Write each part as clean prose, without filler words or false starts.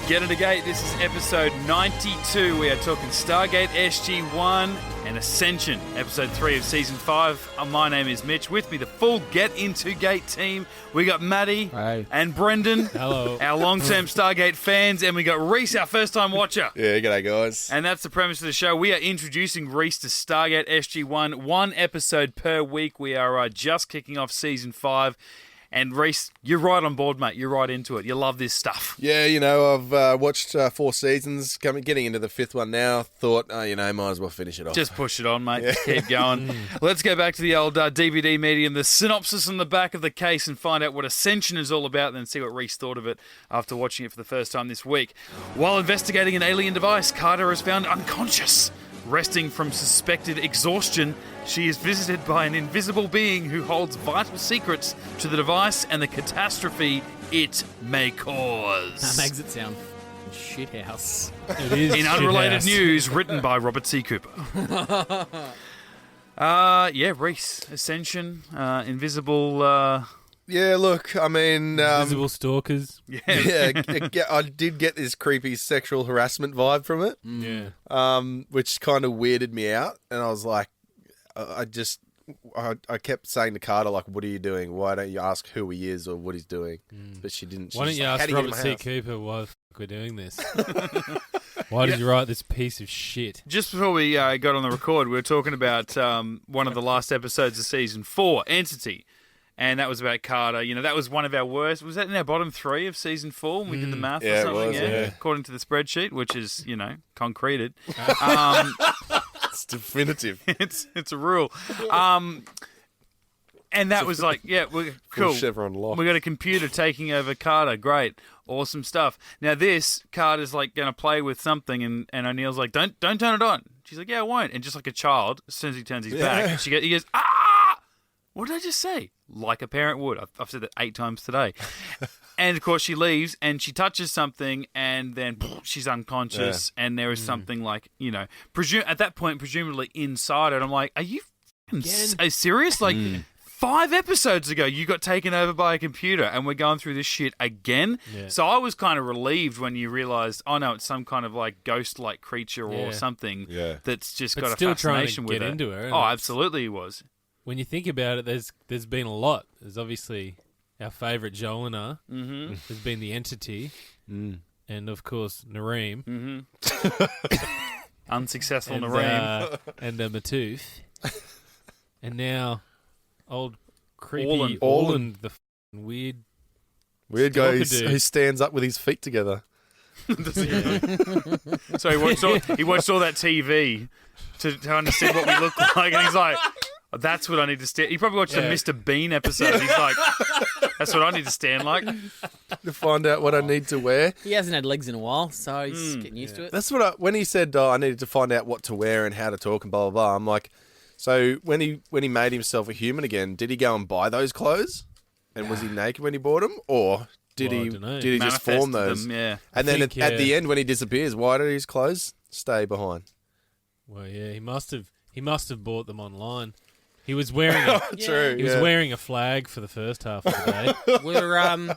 Get Into Geek. This is episode 92. We are talking Stargate SG-1 and Ascension, episode 3 of season 5. My name is Mitch. With me, the full Get Into Geek team. We got Matty and Brendan, hello, our long-term Stargate fans, and we got Rhys, our first-time watcher. Yeah, g'day guys. And that's the premise of the show. We are introducing Rhys to Stargate SG-1, one episode per week. We are just kicking off season 5. And Rhys, you're right on board, mate. You're right into it. You love this stuff. Yeah, you know, I've watched 4 seasons, getting into the 5th one now. Thought, might as well finish it off. Just push it on, mate. Yeah. Keep going. Let's go back to the old DVD medium, the synopsis on the back of the case, and find out what Ascension is all about, and then see what Rhys thought of it after watching it for the first time this week. While investigating an alien device, Carter is found unconscious. Resting from suspected exhaustion, she is visited by an invisible being who holds vital secrets to the device and the catastrophe it may cause. That makes it sound shithouse. It is. In unrelated news, written by Robert C. Cooper. Rhys, Ascension, invisible. Yeah, look, I mean... invisible stalkers. Yeah, I did get this creepy sexual harassment vibe from it. Yeah. Which kind of weirded me out. And I was like, I kept saying to Carter, like, what are you doing? Why don't you ask who he is or what he's doing? But she didn't. Why don't you ask Robert C. Cooper why the fuck we're doing this? Why did you write this piece of shit? Just before we got on the record, we were talking about one of the last episodes of season 4, Entity. And that was about Carter. You know, that was one of our worst. Was that in our bottom 3 of season 4 when we did the math or something? It was, yeah. According to the spreadsheet, which is, concreted. It's definitive. It's a rule. And that was like, we're cool. Chevron lock. We got a computer taking over Carter. Great. Awesome stuff. Now this, Carter's like going to play with something and O'Neill's like, don't turn it on. She's like, yeah, I won't. And just like a child, as soon as he turns his back, he goes, ah! What did I just say? Like a parent would. I've said that 8 times today. And, of course, she leaves and she touches something and then she's unconscious and there is something like, at that point, presumably inside it. I'm like, are you serious? Like, 5 episodes ago, you got taken over by a computer and we're going through this shit again? Yeah. So I was kind of relieved when you realised, oh, no, it's some kind of, like, ghost-like creature or something that's just got a fascination with it. Still trying to get into her. Oh, absolutely he was. When you think about it, there's been a lot. There's obviously our favourite Jolena. Mm-hmm. There's been the Entity. And, of course, Nareem. Mm-hmm. Unsuccessful and, Nareem. And Matooth. And now old creepy Orland, the weird guy who stands up with his feet together. So he watched all that TV to understand what we look like, and he's like, that's what I need to stand. He probably watched a Mr. Bean episode. He's like, that's what I need to stand like. To find out what I need to wear. He hasn't had legs in a while, so he's getting used to it. That's what when he said I needed to find out what to wear and how to talk and blah, blah, blah. I'm like, so when he made himself a human again, did he go and buy those clothes? And was he naked when he bought them? Or did he just form those? Them, And then at the end when he disappears, why did his clothes stay behind? Well, yeah, he must have bought them online. He was wearing wearing a flag for the first half of the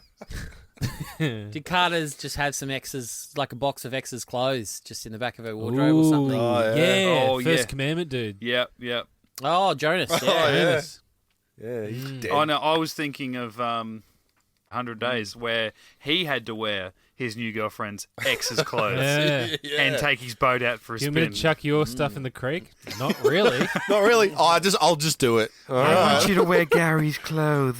day. Did Carter's just have some X's, like a box of X's clothes, just in the back of her wardrobe or something? Oh, First Commandment dude. Yep. Oh, Jonas. Jonas. Yeah, he's dead. Oh no, I was thinking of 100 Days where he had to wear his new girlfriend's ex's clothes and take his boat out for a spin. You want me to chuck your stuff in the creek? Not really. Not really. I'll just do it. I want you to wear Gary's clothes.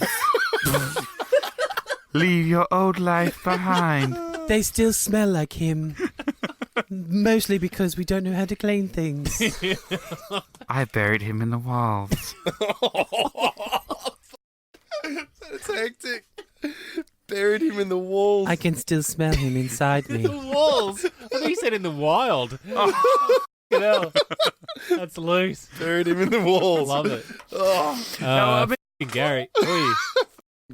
Leave your old life behind. They still smell like him. Mostly because we don't know how to clean things. I buried him in the walls. That's hectic. Buried him in the walls. I can still smell him inside me. The walls? I thought you said in the wild. Oh, hell. That's loose. Buried him in the walls. Love it. Gary.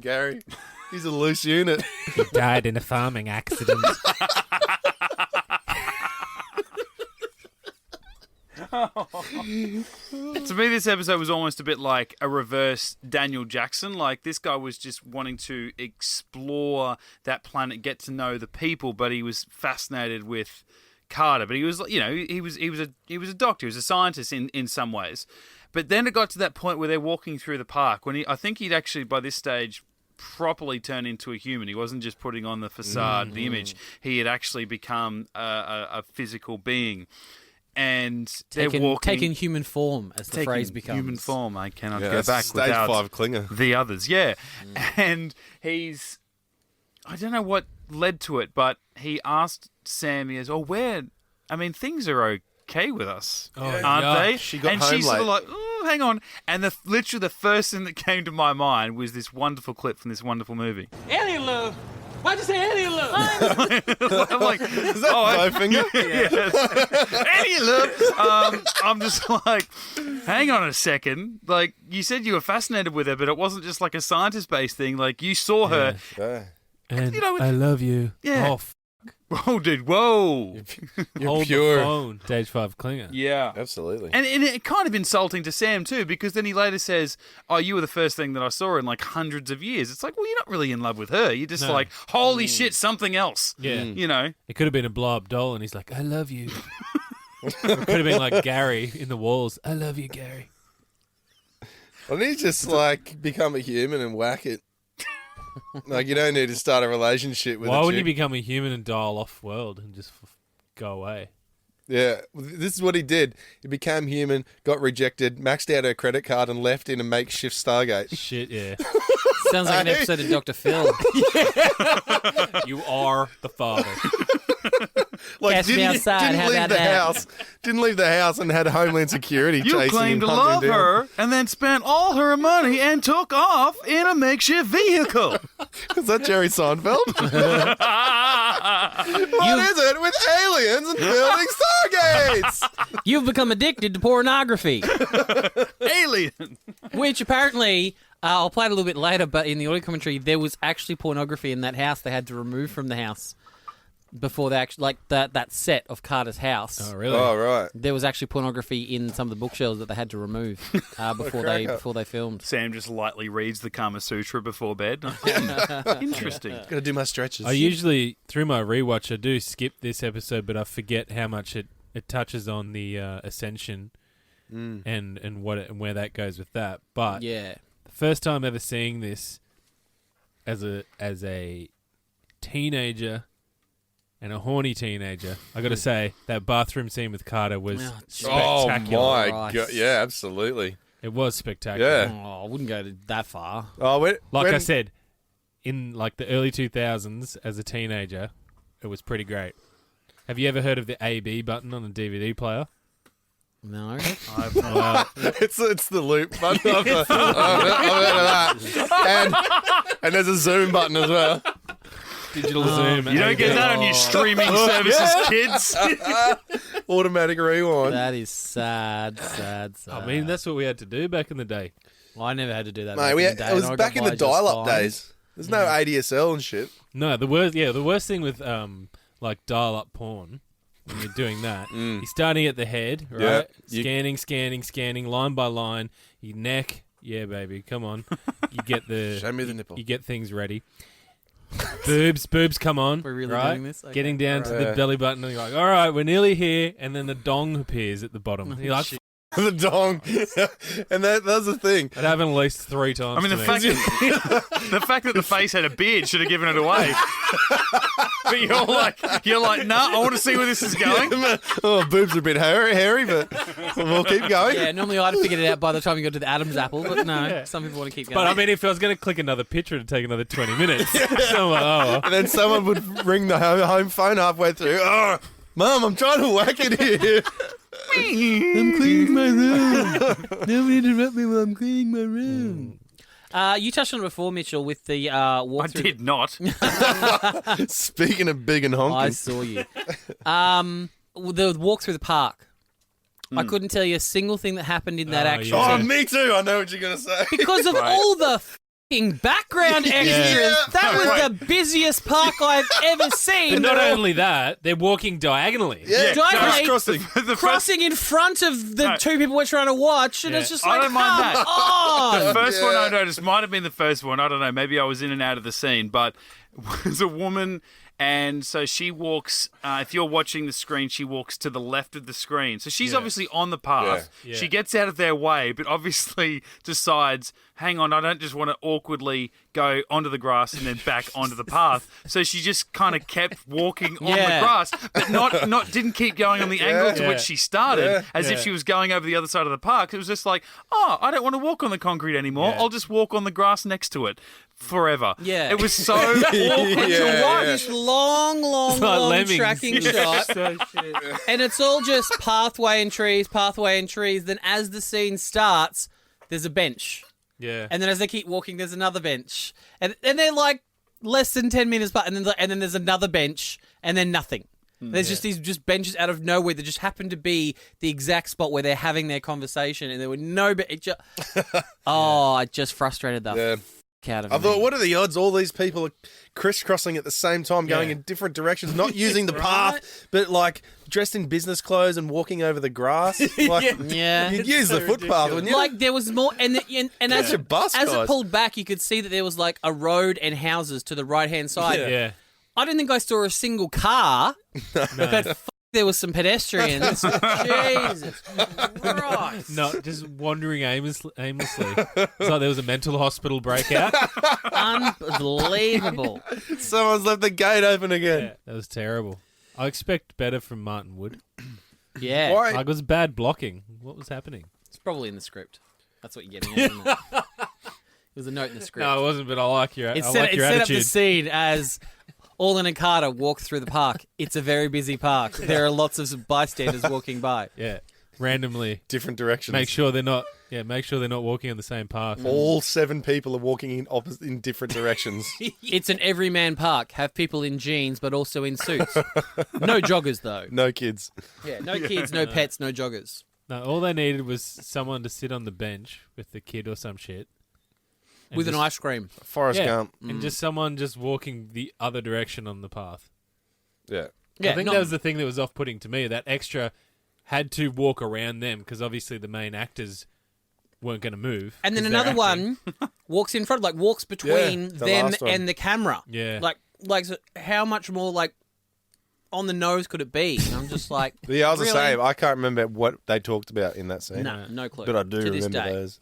Gary. He's a loose unit. He died in a farming accident. To me, this episode was almost a bit like a reverse Daniel Jackson. Like, this guy was just wanting to explore that planet, get to know the people, but he was fascinated with Carter. But he was, you know, he was a doctor, he was a scientist in some ways. But then it got to that point where they're walking through the park when I think he'd actually by this stage properly turned into a human. He wasn't just putting on the facade, the image. He had actually become a physical being. And they're taking human form, as the phrase becomes. Human form. I cannot go back stage without 5 clinger. the others. Yeah. And he's... I don't know what led to it, but he asked Sam, he goes, I mean, things are okay with us, aren't they? She got and home she's sort of late. like, oh, hang on. And literally the first thing that came to my mind was this wonderful clip from this wonderful movie. Alien love. Why'd you say alien love? I'm like, Is that Bowfinger? yes. Alien love. I'm just like, hang on a second. Like, you said you were fascinated with her, but it wasn't just like a scientist-based thing. Like, you saw her. Yeah. And You know, I love you. Yeah. Oh, Whoa, dude, whoa. You're hold pure. the phone. Stage 5 clinger. Yeah. Absolutely. And it kind of insulting to Sam, too, because then he later says, oh, you were the first thing that I saw in, like, hundreds of years. It's like, well, you're not really in love with her. You're just like, holy shit, something else. Yeah. You know? It could have been a blow-up doll, and he's like, I love you. It could have been like Gary in the walls. I love you, Gary. Why don't you just, like, become a human and whack it? Like, you don't need to start a relationship with Why a wouldn't you chick. become a human and dial off world and just go away? Yeah, this is what he did. He became human, got rejected, maxed out her credit card, and left in a makeshift Stargate. Shit, yeah. Sounds like an episode of Dr. Phil. You are the father. Like, Catch me outside, how leave about the that? house. Didn't leave the house and had Homeland Security You chasing him. claimed to hunting love him down. her and then spent all her money and took off in a makeshift vehicle. Is that Jerry Seinfeld? What is it with aliens and building Stargates? You've become addicted to pornography, Alien. which apparently, I'll play it a little bit later, but in the audio commentary, there was actually pornography in that house they had to remove from the house before they actually, like that set of Carter's house. Oh, really? Oh, right. There was actually pornography in some of the bookshelves that they had to remove before they filmed. Sam just lightly reads the Kama Sutra before bed. Interesting. Gotta do my stretches. I usually, through my rewatch, I do skip this episode, but I forget how much it touches on the Ascension and what and where that goes with that. But Yeah. the first time ever seeing this as a teenager and a horny teenager, I got to say that bathroom scene with Carter was Oh, spectacular. Oh, my Christ. God. Yeah, absolutely. It was spectacular. Yeah. Oh, I wouldn't go that far. Oh, Like I said, in like the early 2000s, as a teenager, it was pretty great. Have you ever heard of the AB button on a DVD player? No. it's the loop button. I've heard of that. And there's a zoom button as well. Digital zoom. You don't get that on your streaming services, kids. Automatic rewind. That is sad. I mean, that's what we had to do back in the day. Well, I never had to do that. Mate, it was back in the dial-up days. There's no ADSL and shit. No, the worst thing with like dial-up porn when you're doing that, you're starting at the head, right? Yeah. Scanning, line by line. Your neck, yeah, baby, come on. You get the Show me the nipple. You get things ready. Boobs come on. We're really right? doing this? Okay. Getting down to the Yeah. belly button, and you're like, all right, we're nearly here, and then the dong appears at the bottom. You're like, The dong. And that's the thing. it happened at least 3 times. I mean, to me. the fact that the face had a beard should have given it away. But you're like, nah, I want to see where this is going. Oh, boobs are a bit hairy, but we'll keep going. Yeah, normally I'd have figured it out by the time you got to the Adam's apple, but no, some people want to keep going. But I mean, if I was going to click another picture, it'd take another 20 minutes. So I'm like, oh. And then someone would ring the home phone halfway through. Oh, Mum, I'm trying to whack it here. I'm cleaning my room. Nobody interrupt me while I'm cleaning my room. You touched on it before, Mitchell, with the I walkthrough. did not. Speaking of big and honking. I saw you. The walk through the park. I couldn't tell you a single thing that happened in that Oh, action yeah. Oh, scene me too. I know what you're going to say. because of all the background extras. Yeah. That was the busiest park I've ever seen. But not only that, they're walking diagonally. Yeah, Diagonally, crossing. crossing in front of the two people we're trying to watch, and it's just I like, don't mind that. on. The first one I noticed might have been the first one. I don't know. Maybe I was in and out of the scene, but was a woman. And so she walks, if you're watching the screen, she walks to the left of the screen. So she's obviously on the path. Yeah. She gets out of their way, but obviously decides, hang on, I don't just want to awkwardly go onto the grass and then back onto the path. So she just kind of kept walking on the grass, but not didn't keep going on the angle to which she started, as if she was going over the other side of the park. It was just like, oh, I don't want to walk on the concrete anymore. I'll just walk on the grass next to it. Forever. Yeah. It was so awkward to watch. This long like Lemmings. tracking shot. And it's all just pathway and trees. Then as the scene starts, there's a bench. Yeah. And then as they keep walking, there's another bench. And they're like less than 10 minutes apart. And then there's another bench. And then nothing. There's just these benches out of nowhere that just happen to be the exact spot where they're having their conversation. And there were no... it just frustrated the out of I me. thought, what are the odds all these people are crisscrossing at the same time, going in different directions, not using the path, but like dressed in business clothes and walking over the grass? Like, Yeah. you'd use the footpath, wouldn't you? Like there was more, and as a bus, as it guys. pulled back, you could see that there was like a road and houses to the right hand side. Yeah. I don't think I saw a single car, but there was some pedestrians. Jesus Christ! No, just wandering aimlessly. It's like there was a mental hospital breakout. Unbelievable. Someone's left the gate open again. Yeah, that was terrible. I expect better from Martin Wood. Yeah, Why? Like, it was bad blocking. What was happening? it's probably in the script. That's what you're getting at, isn't it? It was a note in the script. No, it wasn't, but I like your It I set, like it your set up attitude. the scene as Orlin and Carter walk through the park. It's a very busy park. There are lots of bystanders walking by. Yeah. Randomly. Different directions. Make sure they're not walking on the same path. all 7 people are walking in different directions. It's an everyman park. Have people in jeans, but also in suits. No joggers, though. No kids. Yeah, no kids, no pets, no joggers. No, all they needed was someone to sit on the bench with the kid or some shit. And With an just- ice cream. Forrest Gump. And just someone just walking the other direction on the path. Yeah. Yeah, I think not- that was the thing that was off-putting to me. That extra had to walk around them because obviously the main actors weren't going to move. And then 'cause they're another acting. one walks in front, like walks between Yeah, the them last one. and the camera. Yeah. Like so how much more like on the nose could it be? And I'm just like, Yeah, I was really? the same. I can't remember what they talked about in that scene. No clue. But I do to this remember day. those.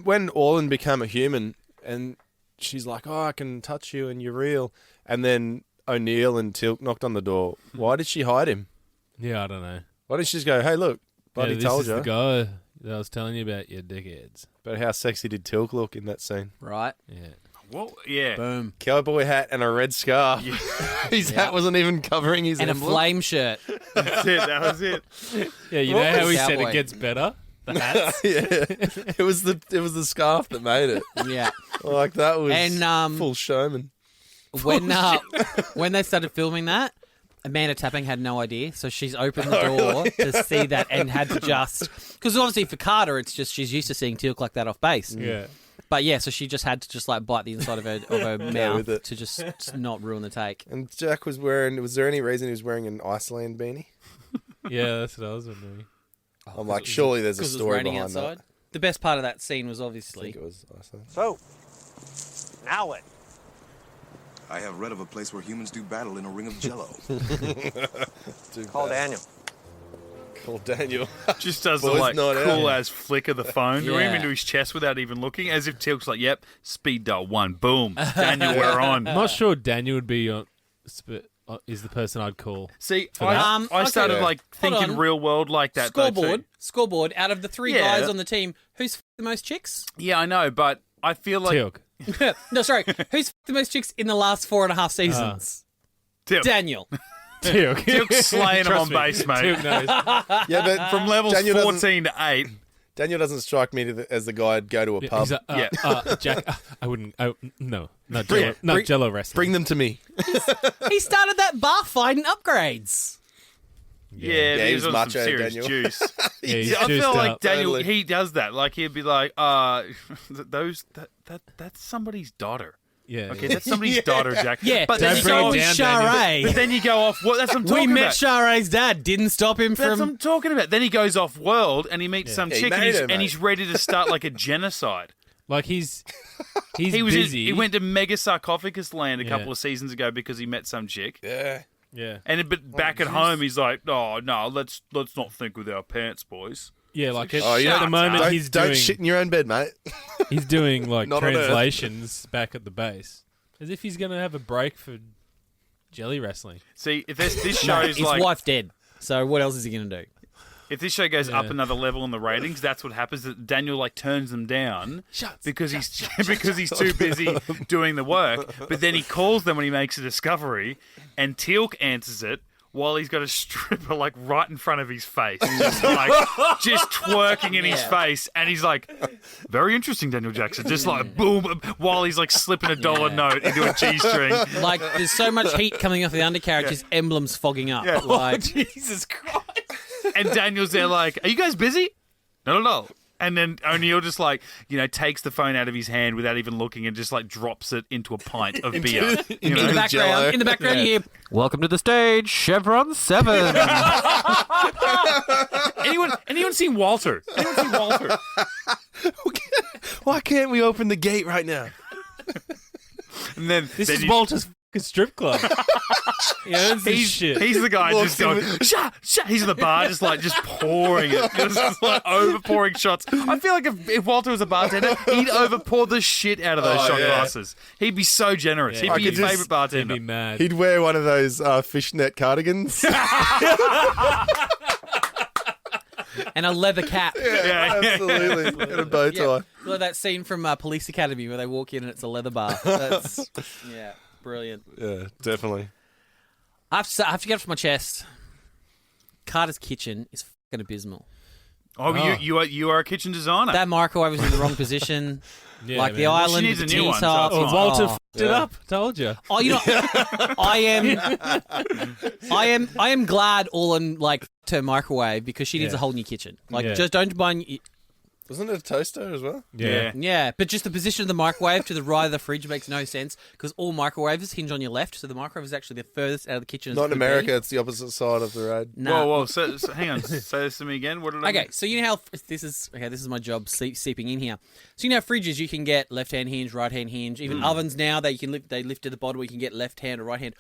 When Orlin became a human and she's like, oh, I can touch you and you're real. And then O'Neill and Tilk knocked on the door. Why did she hide him? Yeah, I don't know. Why didn't she just go, hey, look, buddy this told is you. the guy that I was telling you about, you dickheads. But how sexy did Tilk look in that scene? Right? Yeah. Well, yeah. Boom. Cowboy hat and a red scarf. His hat wasn't even covering his And a emblem. flame shirt. That's it. That was it. Yeah, you What know how was he said Cowboy? it gets better? The hats? Yeah, it was the scarf that made it. Yeah. Like that was And, full showman. When they started filming that, Amanda Tapping had no idea, so she's opened the door to see that and had to just... Because obviously for Carter, it's just she's used to seeing Teal'c like that off base. Yeah. But yeah, so she just had to just like bite the inside of her mouth with it. to just not ruin the take. And Jack was wearing. Was there any reason he was wearing an Iceland beanie? Yeah, that's what I was wondering. I'm like, surely there's a 'Cause it was story raining behind outside. that. The best part of that scene was I obviously... think it was Iceland. So, now what? I have read of a place where humans do battle in a ring of jello. Call Daniel. Call Daniel. Just does the Boys like not out. cool as flick of the phone to him Yeah. into his chest without even looking, as if Tilk's like, "Yep, speed dial 1, boom, Daniel, we're on." I'm not sure Daniel would be is the person I'd call. See, For I that. started okay. like Hold thinking on. real world like that. though, too. Scoreboard. Out of the three Yeah. guys on the team, who's the most chicks? Yeah, I know, but I feel like Teal'c. No, sorry. Who's the most chicks in the last 4.5 seasons? Tilk. Daniel. Teal'c. Tilk's slaying him on Trust me, base, mate. Teal'c knows. Yeah, but From levels Daniel doesn't- 14 to 8. Daniel doesn't strike me as the guy I'd go to a pub. He's like, Yeah. Jack, I wouldn't. No, not Bring- Jello, not bring- Jello wrestling. Bring them to me. He started that bar fight in Upgrades. Yeah, Yeah, he's he's on macho, some serious Daniel. juice. Yeah, he's I juiced feel like up. Daniel, Totally. he does that. Like he'd be like, that's somebody's daughter. Yeah. Okay, that's somebody's daughter, Jack. Yeah, but Don't then you bring go it off, down, Sharay. but then you go off. Well, that's what I'm We talking met about. Sharay's dad. Didn't stop him That's what from. I'm talking about. Then he goes off world and he meets some Yeah, he chick and made he's, her, and mate. he's ready to start like a genocide. Like he's He was busy. he went to Mega Sarcophagus Land a Yeah. couple of seasons ago because he met some chick. Yeah. Yeah. And but back at home, he's like, "Oh no, let's not think with our pants, boys." Yeah, like Oh, at yeah. the moment Don't, he's don't doing shit in your own bed, mate. he's doing like Not on Earth. translations back at the base, as if he's going to have a break for jelly wrestling. See, if this show is His like, wife dead. So what else is he going to do? if this show goes up Yeah. another level in the ratings, that's what happens. That Daniel like turns them down because he's too busy doing the work. But then he calls them when he makes a discovery, and Teal'c answers it while he's got a stripper like right in front of his face, just twerking in his face, and he's like, "Very interesting, Daniel Jackson." Just like boom, while he's like slipping a $1 note into a G-string. Like, there's so much heat coming off the undercarriage, his emblem's fogging up. Yeah. Like, Jesus Christ! And Daniel's there like, "Are you guys busy?" No. And then O'Neill just like, takes the phone out of his hand without even looking and just like drops it into a pint of beer. in the background, Jello. you hear, "Welcome to the stage, Chevron 7." Anyone seen Walter? Anyone seen Walter? Why can't we open the gate right now? And then This then is you- Walter's fucking strip club. Yeah, this is shit. He's the guy Walks just going, in shut. He's in the bar just pouring it. Just like over-pouring shots. I feel like if Walter was a bartender, he'd over-pour the shit out of those shot yeah. glasses. He'd be so generous. Yeah. He'd I be your could just- favourite bartender. He'd be mad. He'd wear one of those fishnet cardigans. and a leather cap. Yeah. Absolutely. And a bow tie. Yeah. Like that scene from Police Academy where they walk in and it's a leather bar. That's, yeah, brilliant. Yeah, definitely. I have to get off my chest. Carter's kitchen is fucking abysmal. Oh, you are a kitchen designer. That microwave was in the wrong position. Yeah, like the man. island She with the needs a new one, so T-top. it's Oh, fine. Walter Oh. f***ed it up. Told you. Oh, you know, I am glad all in like to microwave because she needs Yeah. a whole new kitchen. Like, Yeah. just don't buy. Wasn't it a toaster as well? Yeah. Yeah, but just the position of the microwave to the right of the fridge makes no sense because all microwaves hinge on your left, so the microwave is actually the furthest out of the kitchen. as Not it in could America. be. It's the opposite side of the road. Nah. Whoa. So hang on. Say this to me again. What did I Okay, so you know how this is my job seeping in here. So you know how fridges you can get left hand hinge, right hand hinge. Even ovens now they lift to the bottom where you can get left hand or right hand.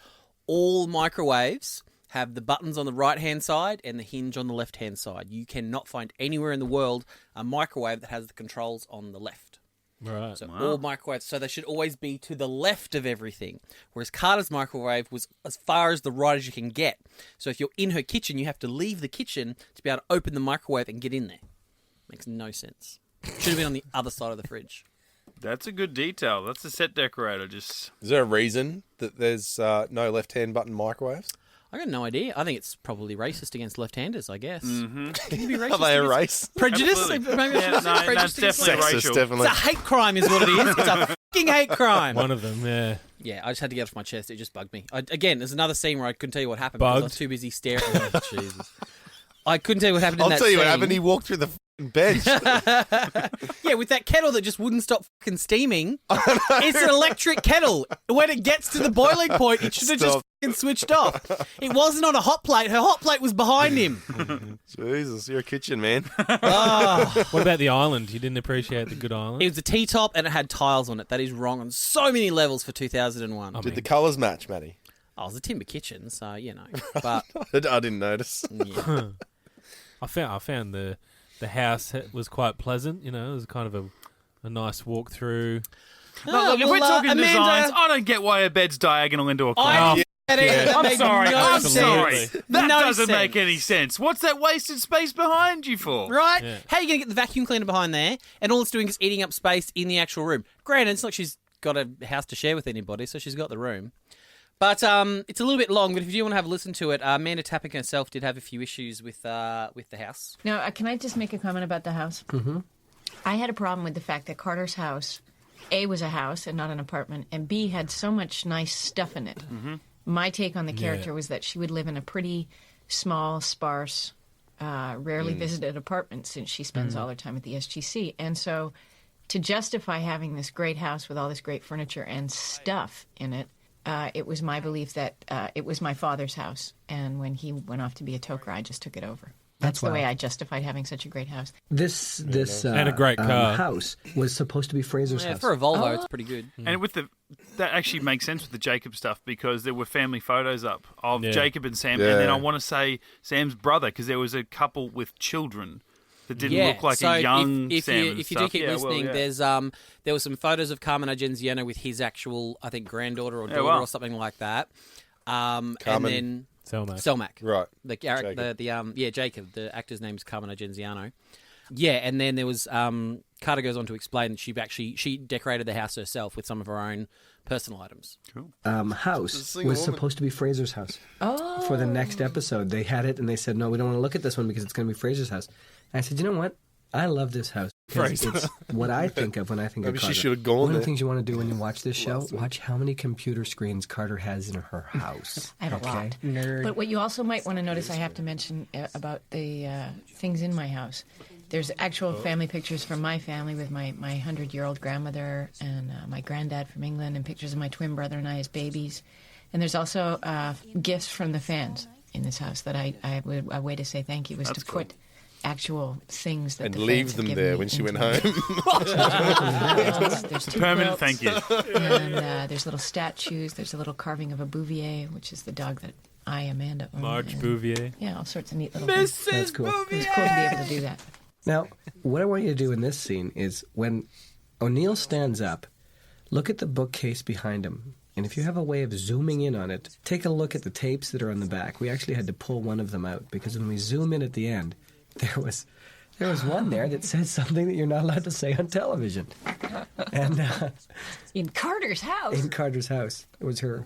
All microwaves have the buttons on the right hand side and the hinge on the left hand side. You cannot find anywhere in the world a microwave that has the controls on the left. Right. So all microwaves, so they should always be to the left of everything. Whereas Carter's microwave was as far as the right as you can get. So if you're in her kitchen, you have to leave the kitchen to be able to open the microwave and get in there. Makes no sense. Should have been on the other side of the fridge. That's a good detail. That's a set decorator. Just Is there a reason that there's no left-hand button microwaves? I got no idea. I think it's probably racist against left-handers, I guess. Mm-hmm. Can you be racist? Are they a against- race? Prejudice? Absolutely. Maybe I should Yeah, say no, prejudice it's definitely against- racial. definitely. It's a hate crime is what it is. It's a fucking hate crime. One of them, yeah. Yeah, I just had to get it off my chest. It just bugged me. Again, there's another scene where I couldn't tell you what happened because I was Bugged? too busy staring. Oh, Jesus. I couldn't tell you what happened in I'll that tell you what scene. happened. He walked through the f***ing bench. Yeah, with that kettle that just wouldn't stop fucking steaming. It's an electric kettle. When it gets to the boiling point, it should have just Stop. fucking switched off. It wasn't on a hot plate. Her hot plate was behind him. Jesus, you're a kitchen man. What about the island? You didn't appreciate the good island? It was a T-top and it had tiles on it. That is wrong on so many levels for 2001. Did the colours match, Matty? Oh, it was a timber kitchen, so, you know. But, I didn't notice. yeah. I found the house was quite pleasant. You know, it was kind of a nice walk through. no, look, if we're talking Amanda, designs, I don't get why a bed's diagonal into a corner. I didn't get it. That I'm made sorry. no I'm sense. sorry. That No doesn't sense. make any sense. What's that wasted space behind you for? Right? Yeah. How are you going to get the vacuum cleaner behind there? And all it's doing is eating up space in the actual room. Granted, it's not like she's got a house to share with anybody, so she's got the room. But it's a little bit long, but if you want to have a listen to it, Amanda Tapping herself did have a few issues with the house. Now, can I just make a comment about the house? Mm-hmm. I had a problem with the fact that Carter's house, A, was a house and not an apartment, and B, had so much nice stuff in it. Mm-hmm. My take on the character was that she would live in a pretty small, sparse, rarely visited apartment since she spends all her time at the SGC. And so to justify having this great house with all this great furniture and stuff in it, it was my belief that it was my father's house. And when he went off to be a toker, I just took it over. That's the way I justified having such a great house. This and a great car. House was supposed to be Fraser's house. For a Volvo, it's pretty good. And that actually makes sense with the Jacob stuff because there were family photos up of Jacob and Sam, and then I want to say Sam's brother because there was a couple with children that didn't look like a young Sam. If you do keep listening, there was some photos of Carmen Argenziano with his actual, I think, granddaughter or daughter or something like that. And then Selmac. Right. The character, Jacob. The actor's name is Carmen Argenziano. Yeah, and then there was Carter goes on to explain that she decorated the house herself with some of her own personal items. Cool. House was supposed to be Fraser's house. Oh. For the next episode, they had it and they said, "No, we don't want to look at this one because it's going to be Fraser's house." And I said, "You know what? I love this house. It's what I think of when I think of Carter." Maybe she should have gone One of there. the things you want to do when you watch this show, watch how many computer screens Carter has in her house. I have a lot. Nerd. But what you also might want to notice, I have to mention about the things in my house. There's actual family pictures from my family with my 100-year-old grandmother and my granddad from England, and pictures of my twin brother and I as babies. And there's also gifts from the fans in this house that a way to say thank you was to put actual things that and the leave fans them have there given when me she went into home. There's two Permanent quilts, thank you. And there's little statues. There's a little carving of a Bouvier, which is the dog that I, Amanda, own. Marge Bouvier. Yeah, all sorts of neat little things. That's cool. It was cool to be able to do that. Now, what I want you to do in this scene is when O'Neill stands up, look at the bookcase behind him. And if you have a way of zooming in on it, take a look at the tapes that are on the back. We actually had to pull one of them out because when we zoom in at the end, there was one there that said something that you're not allowed to say on television. And in Carter's house. In Carter's house. It was her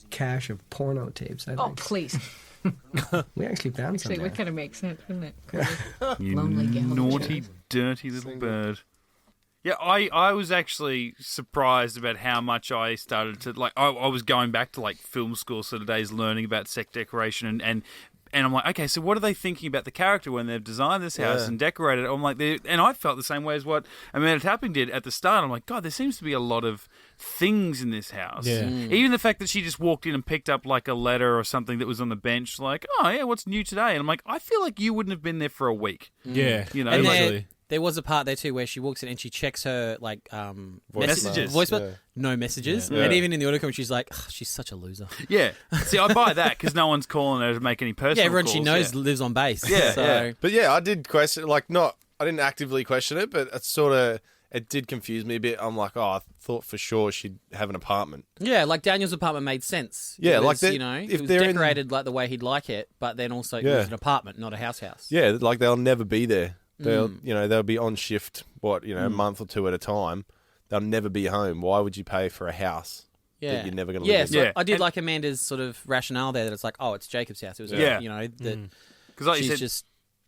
cache of porno tapes, I think. Oh, please. We actually found some there. What kind of makes sense, wouldn't it? You Lonely gal. naughty, dirty little bird. Yeah, I was actually surprised about how much I started to, like, I was going back to, like, film school sort of days learning about set decoration and I'm like, okay, so what are they thinking about the character when they've designed this house and decorated it? I'm like, and I felt the same way as what Amanda Tapping did at the start. I'm like, God, there seems to be a lot of things in this house. Yeah. Even the fact that she just walked in and picked up like a letter or something that was on the bench, like, oh yeah, what's new today? And I'm like, I feel like you wouldn't have been there for a week. Yeah, you know, And like, there was a part there too where she walks in and she checks her like Messages. voicemail, no messages, Yeah. and even in the audio comment she's like, "Ugh, she's such a loser." yeah. See, I buy that because no one's calling her to make any personal Yeah, everyone calls. she knows lives on base. Yeah, so. yeah. But yeah, I did question, I didn't actively question it, but it did confuse me a bit. I'm like, oh, I thought for sure she'd have an apartment. Yeah, like Daniel's apartment made sense. Yeah, It was, like that- you know, if it was they're in- decorated like the way he'd like it, but then also it Yeah. was an apartment, not a house. Yeah, like they'll never be there. They'll be on shift, a month or two at a time. They'll never be home. Why would you pay for a house that you're never going to live in? So Yeah. I did like Amanda's sort of rationale there that it's like, oh, it's Jacob's house. It was, Yeah. that Because like you she's said, just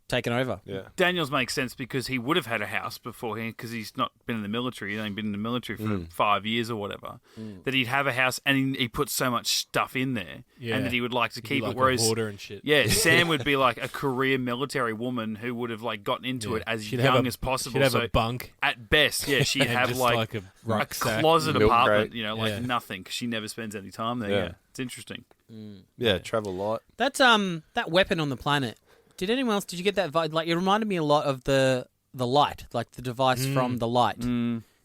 taken over. Yeah. Daniels makes sense because he would have had a house beforehand because he's not been in the military. He's only been in the military for 5 years or whatever. That he'd have a house and he puts so much stuff in there and that he would like to keep like it. Whereas, a hoarder and shit. yeah, Sam would be like a career military woman who would have like gotten into it as She'd young have as possible. She'd have so a bunk. at best, yeah, she'd And have just like a rucksack. closet Milk apartment, crate. nothing because she never spends any time there. Yeah. Yeah, it's interesting. Yeah, travel light. That's that weapon on the planet. Did anyone else? Did you get that vibe? Like, it reminded me a lot of the light, like the device from the light. It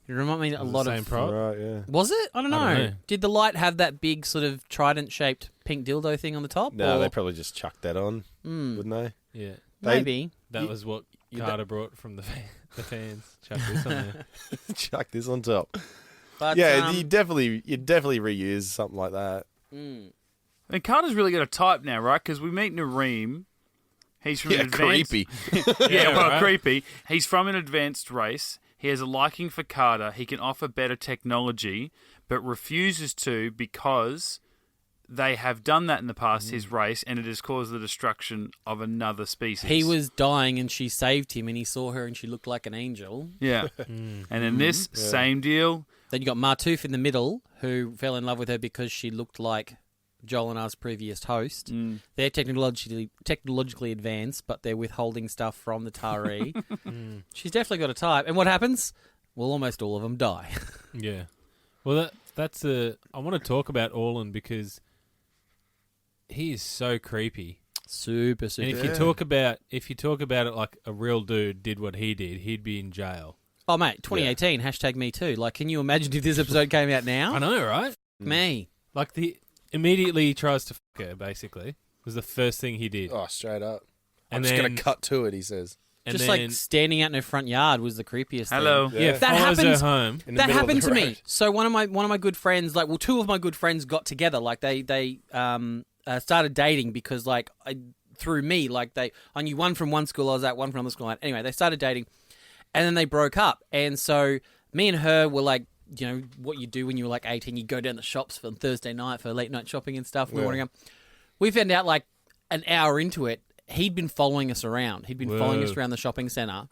reminded me a lot Same of. prop. Right, yeah. Was it? I don't know. I don't know. Did the light have that big sort of trident-shaped pink dildo thing on the top? No, or- they probably just chucked that on, wouldn't they? Yeah, maybe. that was what Carter brought from the fans. Chuck this on there. Chuck this on top. But, Yeah, you definitely reuse something like that. And Carter's really got a type now, right? Because we meet Nareem. He's from an advanced... creepy. Creepy. He's from an advanced race. He has a liking for Carter. He can offer better technology, but refuses to because they have done that in the past, his race, and it has caused the destruction of another species. He was dying and she saved him, and he saw her and she looked like an angel. Yeah. And in this, same deal. Then you got Martouf in the middle, who fell in love with her because she looked like Joel and I's previous host. They're technologically advanced, but they're withholding stuff from the Tari. She's definitely got a type. And what happens? Well, almost all of them die. Yeah. Well, that's I want to talk about Orlan because he is so creepy. Super. And if you talk about it like a real dude did what he did, he'd be in jail. Oh, mate, 2018, hashtag me too. Like, can you imagine if this episode came out now? I know, right? Me. Like, immediately he tries to fuck her, basically, was the first thing he did. Oh, straight up. And I'm just going to cut to it, he says. And Just then, like standing out in her front yard was the creepiest Hello. thing. yeah, That follows happens- her home. In the That middle of happened the to me. road. So one of my good friends, like, well, two of my good friends got together. Like they started dating because through me, like I knew one from one school I was at, one from another school I was at. Anyway, they started dating, and then they broke up. And so me and her were like, you know, what you do when you were like 18, you go down the shops for Thursday night for late night shopping and stuff. We found out like an hour into it, he'd been following us around. He'd been following us around the shopping centre.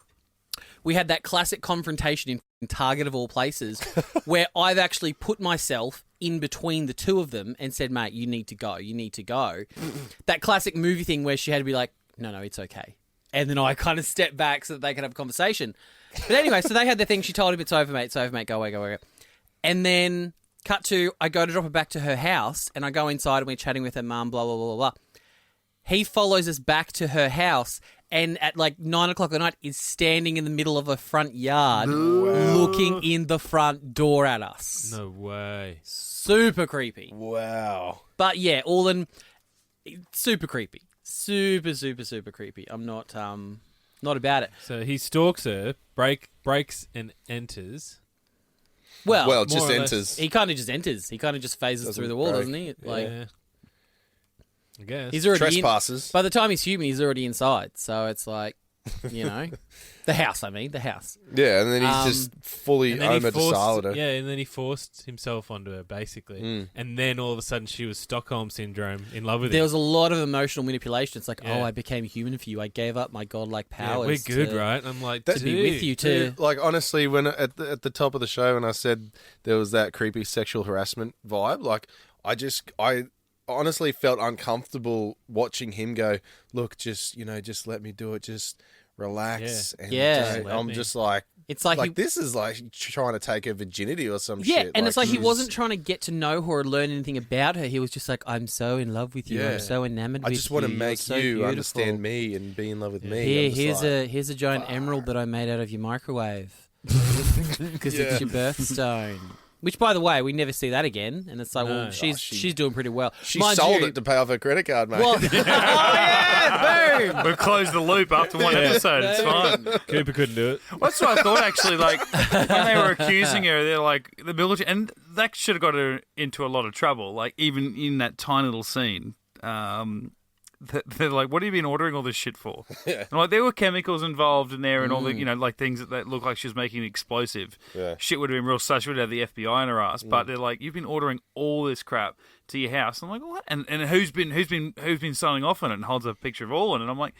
We had that classic confrontation in Target of all places where I've actually put myself in between the two of them and said, mate, you need to go. You need to go. That classic movie thing where she had to be like, no, it's okay. And then I kind of stepped back so that they could have a conversation. But anyway, so they had their thing. She told him, it's over, mate. Go away. And then cut to, I go to drop her back to her house and I go inside and we're chatting with her mum, blah, blah, blah, blah, blah. He follows us back to her house and at like 9 o'clock at night is standing in the middle of a front yard looking in the front door at us. No way. Super creepy. Wow. But yeah, Orlan, super creepy. Super creepy. I'm not about it. So he stalks her, breaks and enters. Well, just more or less. enters. he kind of just enters. He kind of just phases through the wall, break. doesn't he? Like Yeah. I guess. he's already Trespasses. by the time he's human, he's already inside. So it's like, you know, the house. Yeah, and then he's just fully And then he Oma forced, her. yeah, and then he forced himself onto her, basically. And then all of a sudden she was Stockholm Syndrome, in love with There him. was a lot of emotional manipulation. It's like, Yeah. oh, I became human for you. I gave up my godlike Yeah, powers. we're good, to, right? I'm like, To be with you, to Like, honestly, when at the top of the show, when I said there was that creepy sexual harassment vibe, like, I honestly felt uncomfortable watching him go, look, just let me do it, just relax. Yeah. And Yeah. don't- Let I'm me. just like, It's like this is like trying to take her virginity or some yeah, shit. and it's like he she's- wasn't trying to get to know her or learn anything about her. He was just like, I'm so in love with you. Yeah. I'm so enamored I with you. just want to You're make so you beautiful. understand me and be in love with me. Here, I'm just like, here's a giant emerald that I made out of your microwave because Yeah. it's your birthstone. Which, by the way, we never see that again. And it's like, No. well, she's doing pretty well. she Mind sold you- it to pay off her credit card, mate. Well, oh yeah, boom. We've closed the loop after one episode. It's fine. Cooper couldn't do it. That's what I thought, actually. Like, when they were accusing her, they're like, the military, and that should have got her into a lot of trouble. Like, even in that tiny little scene, they're like, what have you been ordering all this shit for? Yeah. And like, there were chemicals involved in there and all the, like things that looked like she was making explosive. Yeah. Shit would have been real sus. She would have the FBI in her ass. But they're like, you've been ordering all this crap to your house. I'm like, what? And who's been signing off on it? And holds a picture of Orlan. And I'm like,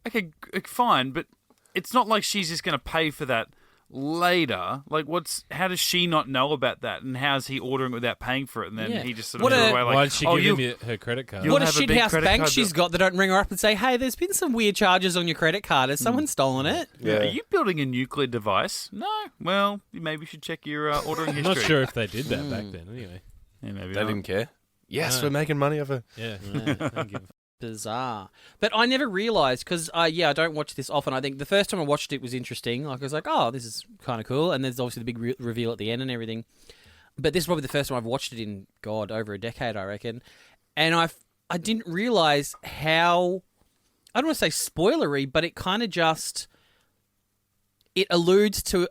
okay, fine, but it's not like she's just going to pay for that later. Like, how does she not know about that? And how's he ordering it without paying for it? And then Yeah. he just sort What of threw a- away like, Why did she oh, give him her credit card? You'll What a have a big shithouse credit bank card she's bill. got. They don't ring her up and say, hey, there's been some weird charges on your credit card. Has someone stolen it? Yeah. Are you building a nuclear device? No. Well, maybe you should check your ordering I'm history. not sure if they did that back then, anyway. Yeah, maybe They not. didn't care. Yes, No. we're making money off her. Yeah. Don't give a Bizarre. But I never realised, because, I don't watch this often. I think the first time I watched it was interesting. Like, I was like, oh, this is kind of cool. And there's obviously the big reveal at the end and everything. But this is probably the first time I've watched it in, God, over a decade, I reckon. And I didn't realise how, I don't want to say spoilery, but it kind of just, it alludes to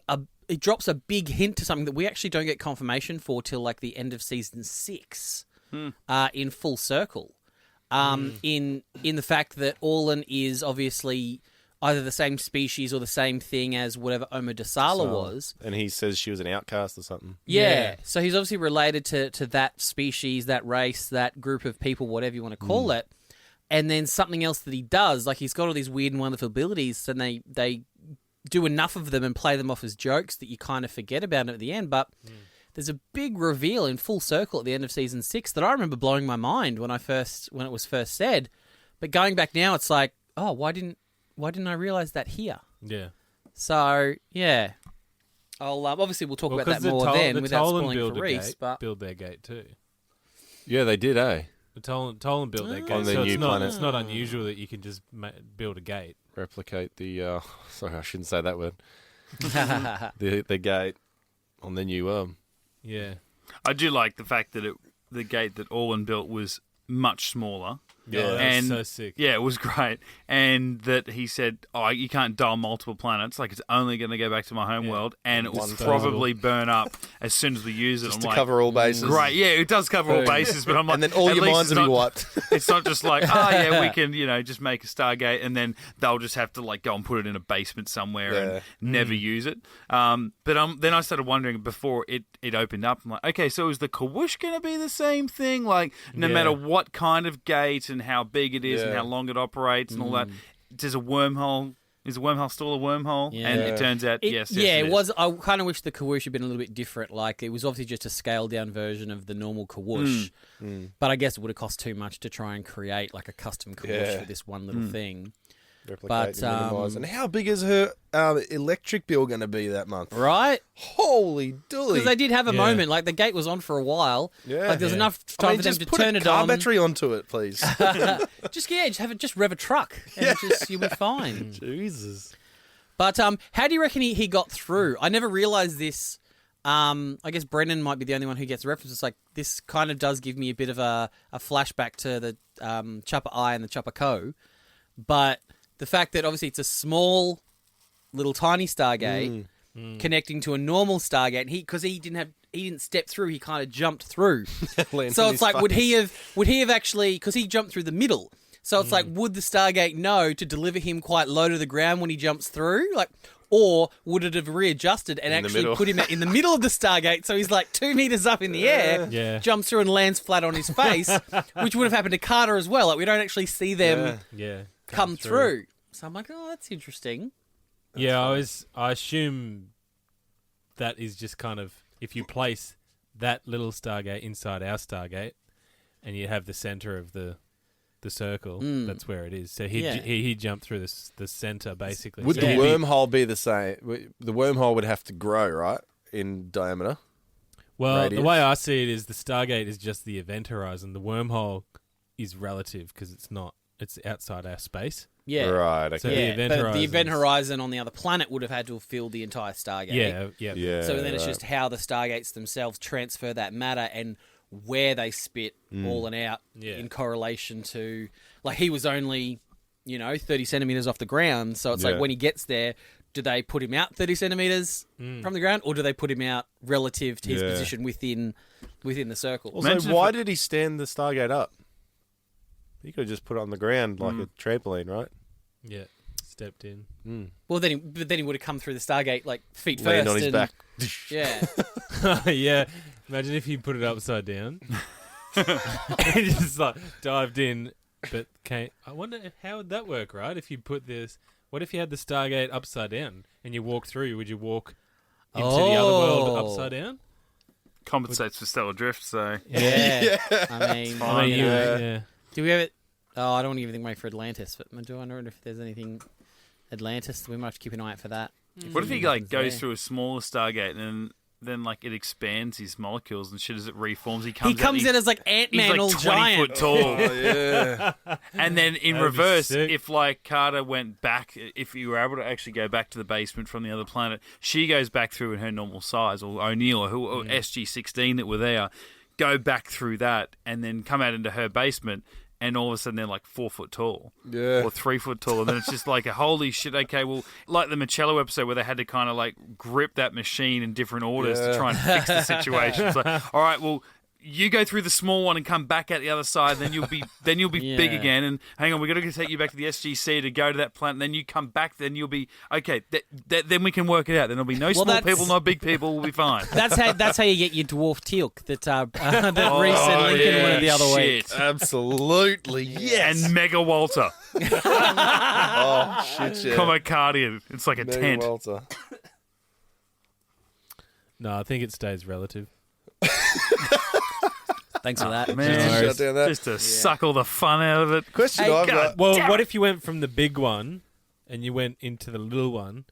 it drops a big hint to something that we actually don't get confirmation for till like the end of season 6 in full circle. In the fact that Orlan is obviously either the same species or the same thing as whatever Oma Dasala was. And he says she was an outcast or something. Yeah. So he's obviously related to that species, that race, that group of people, whatever you want to call it. And then something else that he does, like he's got all these weird and wonderful abilities, and they do enough of them and play them off as jokes that you kind of forget about it at the end. But there's a big reveal in full circle at the end of season 6 that I remember blowing my mind when it was first said. But going back now, it's like, oh, why didn't I realize that here? Yeah. So yeah, I'll obviously we'll talk about that more then without spoiling for Rhys. But build their gate too. Yeah, they did, eh? The Tolan built their gate. On their so new it's not, planet. It's not unusual that you can just build a gate. Replicate the. Sorry, I shouldn't say that word. the gate on the new Yeah. I do like the fact that the gate that Orlan built was much smaller. Yeah, and that's so sick. Yeah, it was great. And that he said, oh, you can't dial multiple planets. Like, it's only going to go back to my home world, and it will probably burn up as soon as we use it. Just I'm to like, cover all bases. Great, yeah, it does cover all bases, but I'm like... And then all at your least mines it's will be not- wiped. It's not just like, oh, yeah, we can, just make a Stargate, and then they'll just have to, like, go and put it in a basement somewhere and never use it. But then I started wondering, before it opened up, I'm like, okay, so is the Kawush going to be the same thing? Like, no matter what kind of gate and how big it is and how long it operates and all that, does a wormhole... Is a wormhole still a wormhole? Yeah. And it turns out, yes, it is. was. I kind of wish the Kawush had been a little bit different. Like, it was obviously just a scaled-down version of the normal Kawush. But I guess it would have cost too much to try and create, like, a custom Kawush for this one little thing. Replicate and minimise. And how big is her electric bill going to be that month? Right? Holy dooly. Because they did have a moment. Like, the gate was on for a while. Yeah. Like, there's enough time for them to turn it car on. battery onto it, please. just rev a truck. And you'll be fine. Jesus. But how do you reckon he got through? I never realised this. I guess Brennan might be the only one who gets references. Like, this kind of does give me a bit of a flashback to the Chopper I and the Chopper Co. But the fact that obviously it's a small, little tiny Stargate connecting to a normal Stargate, because he didn't step through, he kind of jumped through. So it's like, would he have actually, because he jumped through the middle. So it's like, would the Stargate know to deliver him quite low to the ground when he jumps through? Like, or would it have readjusted and actually put him in the middle of the Stargate, so he's like 2 meters up in the air, jumps through and lands flat on his face, which would have happened to Carter as well. Like, we don't actually see them come through. So I'm like, oh, that's interesting. I assume that is just kind of, if you place that little Stargate inside our Stargate, and you have the center of the circle, that's where it is. So he jumped through the center, basically. Would the wormhole be the same? The wormhole would have to grow, right, in diameter? Well, radius? the way I see it is the Stargate is just the event horizon. The wormhole is relative because it's outside our space. Yeah. Right, okay. So the event horizon on the other planet would have had to have filled the entire Stargate. Yeah. So then it's just how the Stargates themselves transfer that matter and where they spit all and out in correlation to... Like, he was only, 30 centimetres off the ground, so it's like when he gets there, do they put him out 30 centimetres from the ground, or do they put him out relative to his position within the circle? Also, why did he stand the Stargate up? He could have just put it on the ground like a trampoline, right? Yeah, stepped in. Well, then he would have come through the Stargate, like, feet Laying first. on his back. Yeah. Yeah. Imagine if you put it upside down and just like dived in, but I wonder how would that work, right? If you put this, what if you had the Stargate upside down and you walk through? Would you walk into the other world upside down? Compensates for stellar drift, so... Yeah. I mean, yeah. Do we have it? Oh, I don't want to give anything away for Atlantis, but do I wonder if there's anything Atlantis? We might have to keep an eye out for that. What if he goes through a smaller Stargate and then it expands his molecules and shit as it reforms? He comes in as like Ant-Man, he's all 20 giant. foot tall. Oh, yeah. And then in That'd be reverse, sick. if Carter went back, if you were able to actually go back to the basement from the other planet, she goes back through in her normal size, or O'Neill or SG-16 that were there, go back through that and then come out into her basement. And all of a sudden they're like 4 foot tall, or 3 foot tall, and then it's just like a holy shit. Okay, well, like the Michello episode where they had to kind of like grip that machine in different orders to try and fix the situation. It's like, all right, well, you go through the small one and come back out the other side, then you'll be big again. And hang on, we're going to take you back to the SGC to go to that planet. And then you come back, then you'll be okay. Then we can work it out. Then there'll be no small people, no big people. We'll be fine. That's how you get your dwarf teal'c that Rhys and Lincoln were the other way. Absolutely, yes. And Mega Walter. Oh shit, yeah. Comocardian. It's like a Mega tent. Walter. No, I think it stays relative. Thanks for that. Man, Shut down that. just to suck all the fun out of it. Question Hey, I've God. got. Well, what if you went from the big one and you went into the little one?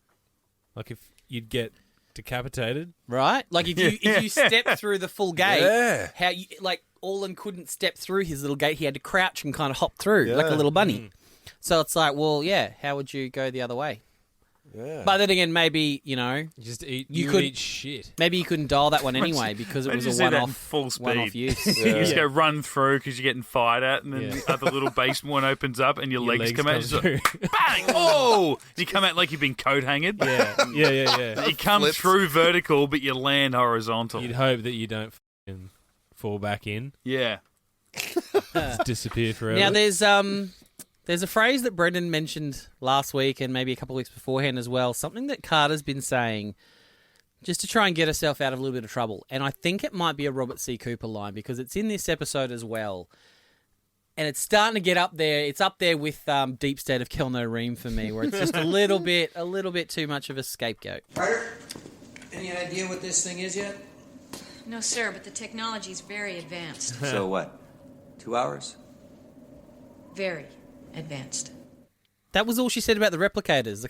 Like if you'd get decapitated. Right? Like if you step through the full gate, Yeah. how you like Orlan couldn't step through his little gate. He had to crouch and kind of hop through like a little bunny. So it's like, well, yeah, how would you go the other way? Yeah. But then again, maybe, Just eat. You You could- could eat shit. maybe you couldn't dial that one anyway because it was Imagine a you see that in one-off full speed. one-off use. You just go run through because you're getting fired at, and then Yeah. the other little basement one opens up, and your legs come out. Just like, through. bang! Oh! You come out like you've been coat hanged. yeah. You come Flips. through vertical, but you land horizontal. You'd hope that you don't fucking fall back in. Yeah. Just disappear forever. Now there's a phrase that Brendan mentioned last week and maybe a couple of weeks beforehand as well. Something that Carter's been saying just to try and get herself out of a little bit of trouble. And I think it might be a Robert C. Cooper line because it's in this episode as well. And it's starting to get up there. It's up there with Deep State of Kelno Ream for me, where it's just a little bit too much of a scapegoat. Carter, any idea what this thing is yet? No, sir, but the technology's very advanced. So what? 2 hours? Very advanced. That was all she said about the replicators.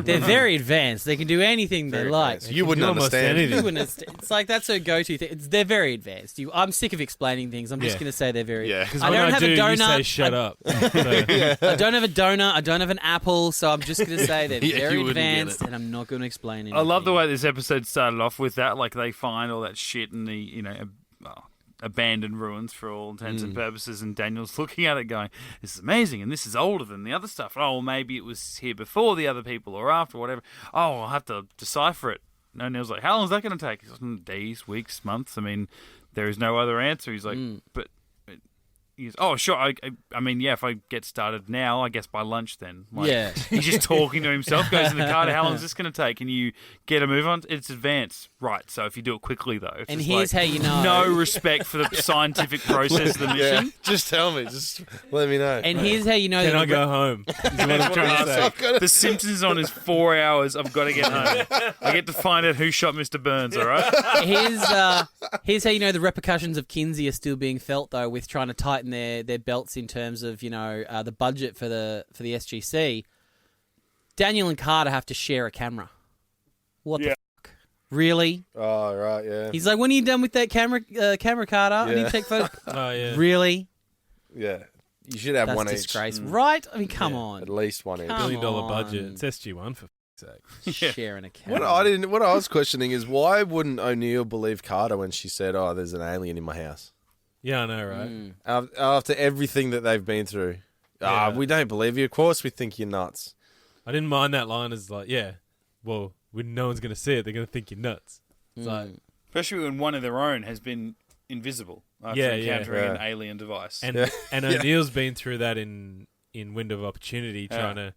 They're very advanced. They can do anything they like. advanced. You wouldn't do almost understand. anything. You wouldn't it's like that's her go-to thing. They're very advanced. I'm sick of explaining things. I'm just Yeah. going to say they're very. Yeah. Because I when don't I have do, a donut. you say shut up. So, I don't have a donut. I don't have an apple. So I'm just going to say they're Yeah, very you wouldn't get advanced, and I'm not going to explain anything. I love the way this episode started off with that. Like, they find all that shit in the, abandoned ruins for all intents and purposes, and Daniel's looking at it going, this is amazing, and this is older than the other stuff. Oh, well, maybe it was here before the other people or after, whatever. Oh, I'll have to decipher it. And Neil's like, how long is that going to take? He's like, days, weeks, months. I mean, there is no other answer. He's like, but he goes, oh, sure. I mean, yeah, if I get started now, I guess by lunch then. Like, Yeah. He's just talking to himself, goes in the car, how long is this going to take? Can you get a move on? It's advanced. Right, so if you do it quickly, though. It's And just here's like, how you know. no respect for the scientific process of the Yeah. mission. Just tell me. Just let me know. And here's how you know. then that I go home. Is what I'm trying to say. The Simpsons on is 4 hours. I've got to get home. I get to find out who shot Mr. Burns, all right? Here's how you know the repercussions of Kinsey are still being felt, though, with trying to tighten their belts in terms of the budget for the SGC. Daniel and Carter have to share a camera. What the fuck? Really? Oh, right, yeah. He's like, when are you done with that camera, Carter? I need Yeah. to take photos. Oh, yeah. Really? Yeah. You should have That's one disgraceful. each. Right? I mean, come on. At least one each. Come $1 billion on. budget. It's SG1 for fuck's sake. Sharing a camera. What I was questioning is why wouldn't O'Neill believe Carter when she said, "Oh, there's an alien in my house"? Yeah, I know, right? After everything that they've been through, Yeah. we don't believe you. Of course, we think you're nuts. I didn't mind that line as like, yeah, well, when no one's going to see it, they're going to think you're nuts. It's like, Especially when one of their own has been invisible after Yeah, encountering yeah. an alien device. and Yeah. and O'Neill's been through that in Window of Opportunity, trying to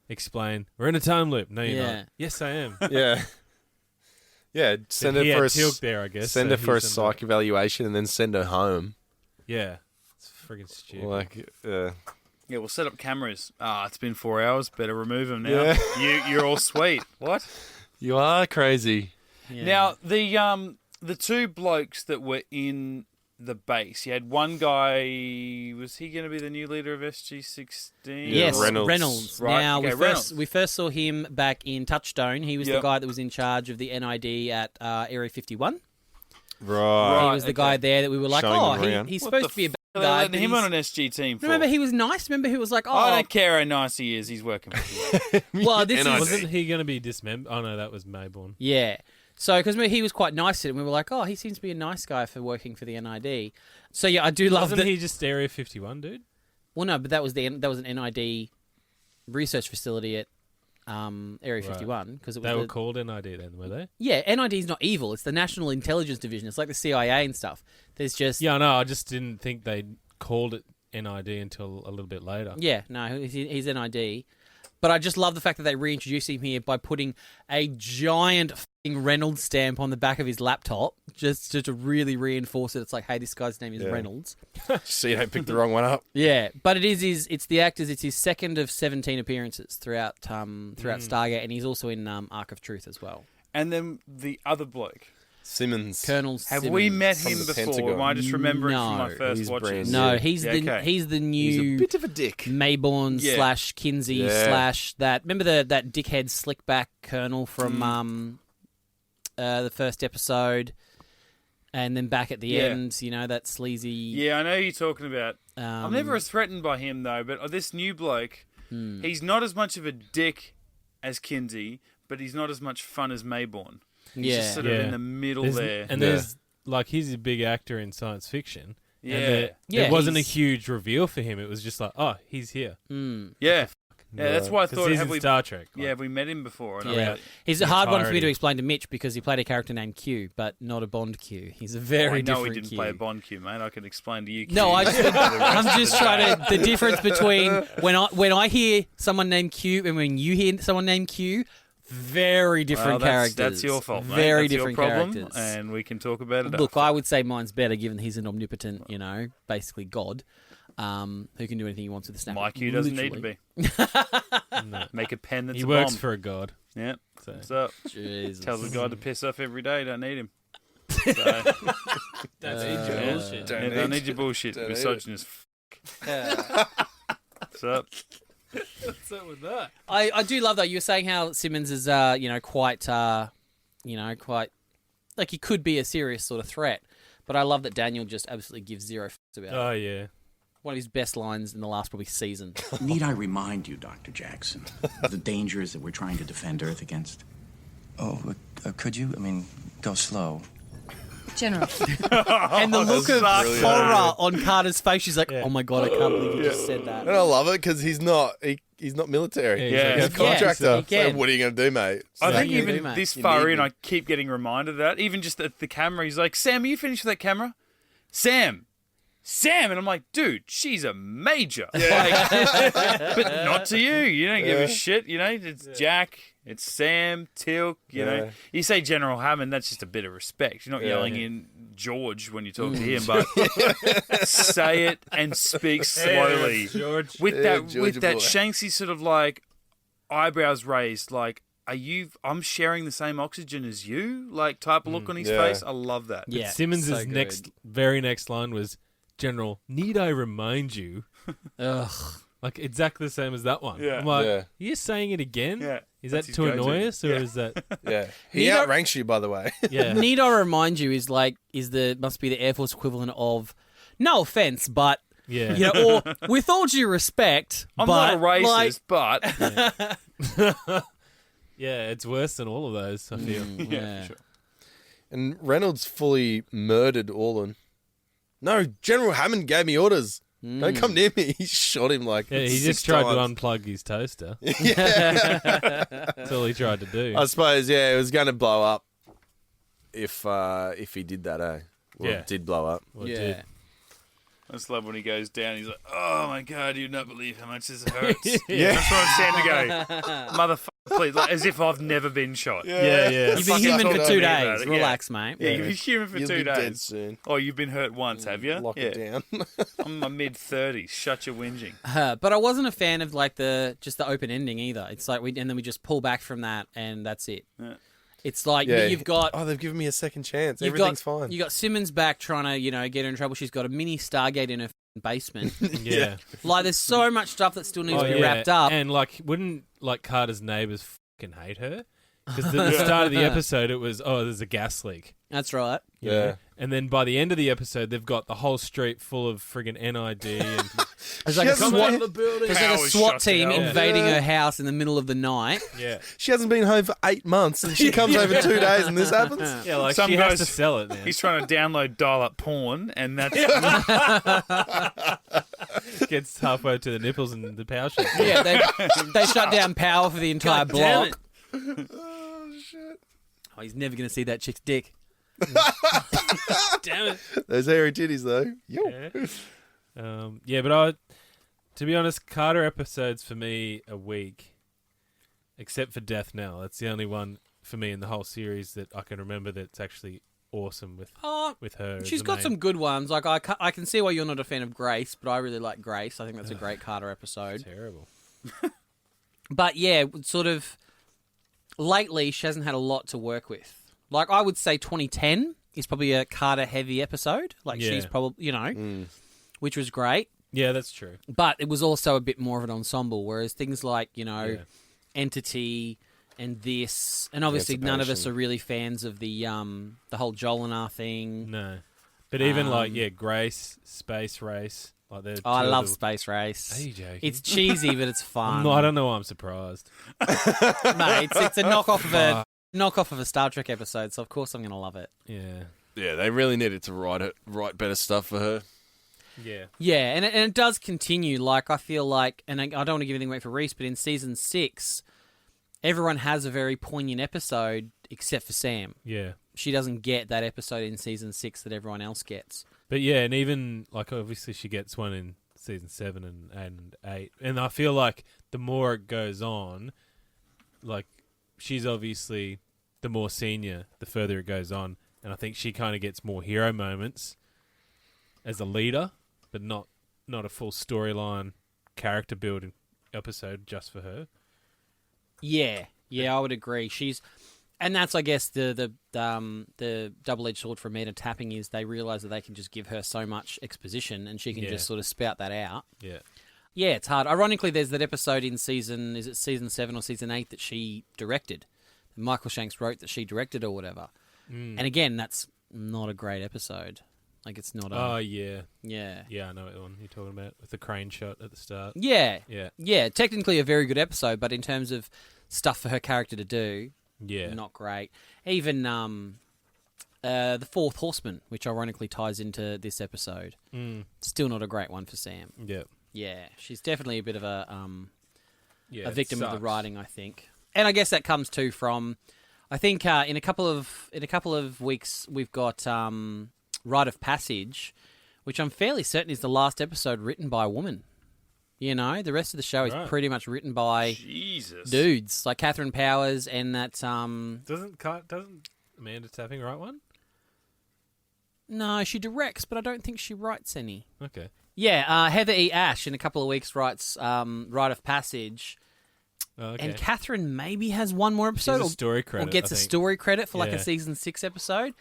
explain, we're in a time loop. No, you're Yeah. not. Yes, I am. Yeah, yeah. Send He her for had a Tilk there, I guess. send so her for a he's under- psych evaluation and then send her home. Yeah, it's freaking stupid. Like, yeah, we'll set up cameras. It's been 4 hours. Better remove them now. Yeah. You're all sweet. What? you are crazy. Yeah. Now, the two blokes that were in the base, you had one guy, was he going to be the new leader of SG-16? Yes, Reynolds. Right, Now, okay, we first saw him back in Touchstone. He was the Yep. guy that was in charge of the NID at Area 51. Right. He was the guy there that we were like, Showing him around. he's What supposed the to be a bad They're guy. letting but him he's- on an SG team for. Remember, he was nice. Remember, he was like, I don't care how nice he is. He's working for you. well, this NID. is... Wasn't he going to be dismembered? Oh, no, that was Mayborn. Yeah. So, because he was quite nice to him, we were like, oh, he seems to be a nice guy for working for the NID. So, yeah, I do love Wasn't that... he just Area 51, dude? Well, no, but that was an NID research facility at Area 51. Because it was They were called NID then, were they? Yeah, NID's not evil. It's the National Intelligence Division. It's like the CIA and stuff. There's just... Yeah, no, I just didn't think they called it NID until a little bit later. Yeah, no, he's NID. But I just love the fact that they reintroduced him here by putting a giant f***ing Reynolds stamp on the back of his laptop just to really reinforce it. It's like, hey, this guy's name is Reynolds. So you don't pick the wrong one up. Yeah, but it's the actors. It's his second of 17 appearances throughout Stargate, and he's also in Arc of Truth as well. And then the other bloke. Simmons. Colonel Have Simmons. we met From him the before? Pentagon. Am I just remembering from my No, first he's watches? brand No, new. he's Yeah, the okay. he's the He's a new bit of a dick. Mayborn Yeah. / Kinsey Yeah. / that. Remember that dickhead slickback colonel from the first episode, and then back at the Yeah. end, you know, that sleazy. Yeah, I know who you're talking about. I'm never as threatened by him though, but this new bloke, he's not as much of a dick as Kinsey, but he's not as much fun as Mayborn. He's just sort of in the middle there. And there's like he's a big actor in science fiction. Yeah. And Yeah, it wasn't a he's- huge reveal for him. It was just like, oh, he's here. Yeah, that's why I 'Cause thought he's have in we Star Trek. yeah, have we met him before? And I Yeah, really- he's a hard one for me to entirety. explain to Mitch because he played a character named Q, but not a Bond Q. He's a very I know different he didn't Q. play a Bond Q, mate. I can explain to you. Q. No, I'm just trying to. The difference between when I hear someone named Q and when you hear someone named Q, very different characters. That's your fault, mate. Very That's different your problem, characters. and we can talk about it. Look, after. I would say mine's better, given he's an omnipotent, basically God, who can do anything he wants with a snap. My Q doesn't Literally. need to be. Make a pen that's He a works bomb. for a god. Yeah. So. What's up? Jesus. Tells the guy to piss off every day. Don't need him. So, That's yeah, don't need your bullshit. Don't need Misogynist. What's up? What's up with that? I do love though. You were saying how Simmons is, quite like he could be a serious sort of threat. But I love that Daniel just absolutely gives zero fucks about it. Oh yeah. One of his best lines in the last probably season. Need I remind you, Dr. Jackson, of the dangers that we're trying to defend Earth against? Oh, could you? I mean, go slow. General. And the look of brilliant. horror on Carter's face, she's like, "Oh my god, I can't believe you just said that." And I love it because he's not military. Yeah, He's a he's contractor. again. So what are you going to do, mate? I So think you even do, mate. this You far need in, me. I keep getting reminded of that. Even just at the camera, he's like, "Sam, are you finished with that camera?" Sam, and I'm like, "Dude, she's a major." Like, but not to you. You don't give a shit. It's Jack, it's Sam, Tilk. Yeah. You say General Hammond, that's just a bit of respect. You're not yelling in George when you talk to him, but say it and speak slowly George. with Yeah, that Georgia boy. Shanksy sort of like eyebrows raised, like, I'm sharing the same oxygen as you, like type of look on his Yeah. face. I love that. Yeah, Simmons' so good. very next line was, "General, need I remind you?" Ugh. Like exactly the same as that one. Yeah. I'm like, Yeah. are you saying it again? Yeah. Is That's that his to go-to. annoy us, or Yeah. is that? Yeah. He Need I- outranks you, by the way. Yeah. Need I remind you must be the Air Force equivalent of, no offense, but Yeah. or with all due respect, I'm but not a racist, like, but Yeah, it's worse than all of those, I feel. yeah. sure. And Reynolds fully murdered Orlan. No, General Hammond gave me orders. Don't come near me. He shot him like Yeah, he 6 just tried times. to unplug his toaster. That's all he tried to do. I suppose, yeah, it was going to blow up if he did that, eh? Well, Yeah. it did blow up. Well, it Yeah. did. I just love when he goes down. He's like, "Oh my god, you'd not believe how much this hurts." Yeah. That's what I'm saying to go, motherfucker, please, like, as if I've never been shot. Yeah, yeah. You've been Fucking human talk for to 2 me about days. it, yeah. Relax, mate. Yeah, you've been human for You'll 2 be dead days. soon. Oh, you've been hurt once, have you? Lock it down. I'm in my mid-30s. Shut your whinging. But I wasn't a fan of like the open ending either. It's like and then we just pull back from that and that's it. Yeah. It's like Yeah. you've got Oh, they've given me a second chance. you've Everything's got, fine. You got Simmons back trying to get her in trouble. She's got a mini Stargate in her basement. Yeah. Like there's so much stuff that still needs Oh, to be yeah. wrapped up. And like, wouldn't like Carter's neighbors fucking hate her? Because at the start of the episode, it was, oh, there's a gas leak. That's right. you Yeah. know? And then by the end of the episode, they've got the whole street full of friggin' NID and There's like a hasn't SWAT, been- the building. there's like a Powers SWAT shut team down. invading Yeah. her house in the middle of the night. Yeah, She hasn't been home for 8 months, and she comes over 2 days, and this happens. yeah, like Some she has guys- to sell it now. He's trying to download dial-up porn, and that's Gets halfway to the nipples and the power shut. Yeah, they shut down power for the entire God damn block. Oh, he's never going to see that chick's dick. Damn it. Those hairy titties, though. Yo. Yeah, but to be honest, Carter episodes for me are weak, except for Death Knell. That's the only one for me in the whole series that I can remember that's actually awesome with her. as She's the got main- some good ones. Like I can see why you're not a fan of Grace, but I really like Grace. I think that's a great Carter episode. Terrible. But yeah, sort of lately she hasn't had a lot to work with. Like, I would say 2010 is probably a Carter-heavy episode. Like, Yeah. she's probably, which was great. Yeah, that's true. But it was also a bit more of an ensemble, whereas things like, Yeah. Entity and this, and obviously none of us are really fans of the whole Jolinar thing. No. But even Grace, Space Race. Like Oh, I love Space Race. Are you joking? It's cheesy, but it's fun. I don't know why I'm surprised. Mate, it's a knockoff of a Star Trek episode, so of course I'm going to love it. Yeah. Yeah, they really needed to write better stuff for her. Yeah. Yeah, and it does continue. Like, I feel like, and I don't want to give anything away for Rhys, but in season 6, everyone has a very poignant episode except for Sam. Yeah. She doesn't get that episode in season 6 that everyone else gets. But yeah, and even, like, obviously she gets one in season 7 and 8. And I feel like the more it goes on, like, she's obviously the more senior the further it goes on. And I think she kind of gets more hero moments as a leader, but not a full storyline character building episode just for her. Yeah, I would agree. And that's, I guess, the double-edged sword for Amanda Tapping is they realise that they can just give her so much exposition and she can just sort of spout that out. Yeah. Yeah, it's hard. Ironically, there's that episode in season 7 or season 8 that she directed. Michael Shanks wrote that she directed or whatever. And again, that's not a great episode. Like, it's not a... Oh, yeah. Yeah. Yeah, I know what one you're talking about, with the crane shot at the start. Yeah. Yeah. Yeah, technically a very good episode, but in terms of stuff for her character to do, not great. Even the Fourth Horseman, which ironically ties into this episode, still not a great one for Sam. Yeah. Yeah, she's definitely a bit of a victim of the sucks. writing, I think. And I guess that comes too from, I think in a couple of weeks we've got Rite of Passage, which I'm fairly certain is the last episode written by a woman. You know, the rest of the show is pretty much written by dudes, like Catherine Powers and that... Doesn't Amanda Tapping write one? No, she directs, but I don't think she writes any. Okay. Yeah, Heather E. Ash in a couple of weeks writes Rite of Passage. Oh, okay. And Catherine maybe has one more episode. She has a story credit, or gets I a think. story credit for like a Yeah. season 6 episode.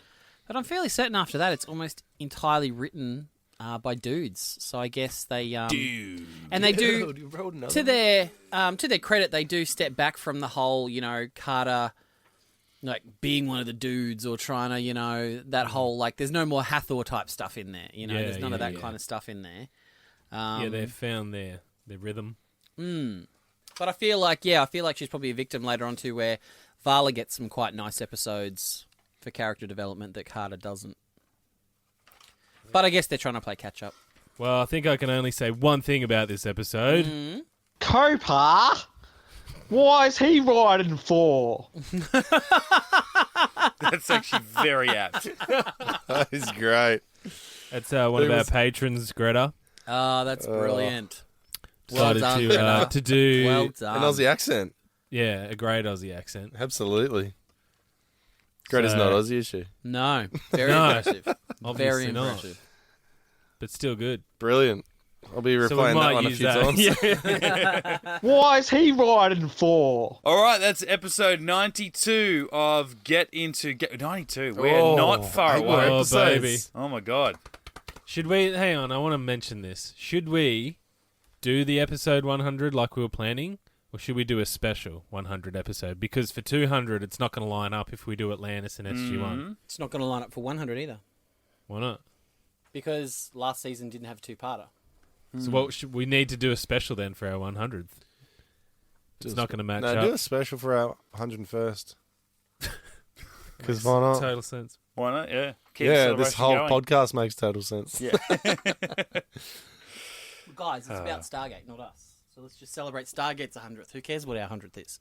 But I'm fairly certain after that it's almost entirely written by dudes. So I guess they... And they do... You wrote another to their credit, they do step back from the whole, Carter... like being one of the dudes or trying to, that whole, like, there's no more Hathor type stuff in there, there's none of that kind of stuff in there. They've found their rhythm. But I feel like she's probably a victim later on too, where Vala gets some quite nice episodes for character development that Carter doesn't. But I guess they're trying to play catch up. Well, I think I can only say one thing about this episode. Copa? Why is he riding for? That's actually very apt. That is great. That's one of our patrons, Greta. Oh, that's brilliant. Well Decided done, to Greta. to do Well done. An Aussie accent. yeah, a great Aussie accent. Absolutely. Greta's not Aussie, is she? No, very No. impressive. Obviously Very not. impressive. But still good. Brilliant. I'll be So we replaying that might one a use few that. times. Yeah. Why is he riding for? All right, that's episode 92 of Get Into Geek. 92. We're Oh, not far 8 more away. Oh, episodes. baby. Oh, my God. Should we... Hang on, I want to mention this. Should we do the episode 100 like we were planning? Or should we do a special 100 episode? Because for 200, it's not going to line up if we do Atlantis and SG-1. It's not going to line up for 100 either. Why not? Because last season didn't have a two-parter. So what should we need to do a special then for our 100th? It's not going to match No, up. do a special for our 101st. Because why not? Total sense. Why not? Yeah. Keep the Yeah, this celebration whole going. podcast makes total sense. Yeah. Guys, it's about Stargate, not us. So let's just celebrate Stargate's 100th. Who cares what our 100th is?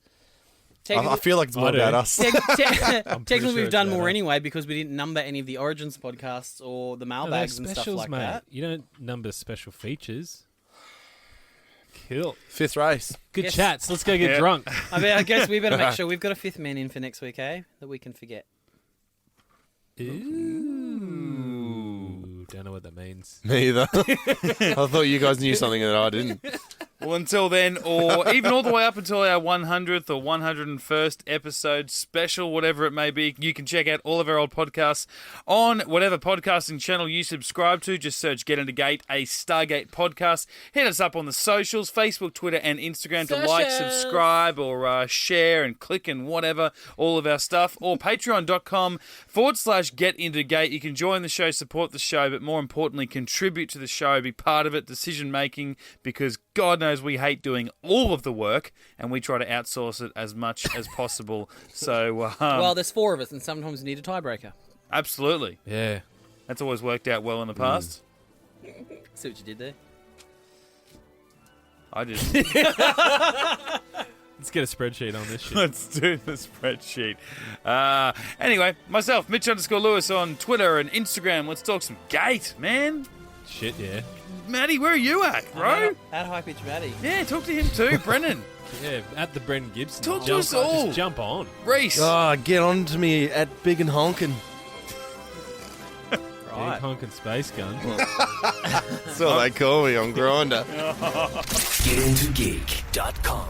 I feel like it's more I do. about us. Technically, sure we've it's done about more us. anyway because we didn't number any of the Origins podcasts or the No, they're mailbags and stuff specials, like mate. that. You don't number special features. Cool. Fifth race. Good Yes. chats. Let's go get Yeah. drunk. I guess we better make sure we've got a fifth man in for next week, eh? That we can forget. Ooh. Don't know what that means. Me either. I thought you guys knew something that I didn't. Well, until then, or even all the way up until our 100th or 101st episode special, whatever it may be, you can check out all of our old podcasts on whatever podcasting channel you subscribe to. Just search Get Into Gate, a Stargate podcast. Hit us up on the socials, Facebook, Twitter, and Instagram to like, subscribe, or share and click and whatever, all of our stuff. Or patreon.com/Get Into Gate. You can join the show, support the show, but more importantly, contribute to the show, be part of it, decision-making, because God knows we hate doing all of the work, and we try to outsource it as much as possible. So, well, there's 4 of us, and sometimes we need a tiebreaker. Absolutely. Yeah. That's always worked out well in the past. See what you did there? I did. Let's get a spreadsheet on this shit. Let's do the spreadsheet. Anyway, myself, Mitch_Lewis on Twitter and Instagram. Let's talk some Gate, man. Shit, yeah. Matty, where are you at, bro? At High Pitch Matty. Yeah, talk to him too, Brennan. Yeah, at the Brendan Gibson. Talk to us all. Just jump on. Rhys. Oh, get on to me at Big and Honkin'. Big honkin' space gun. That's what they call me on Grindr. GetIntoGeek.com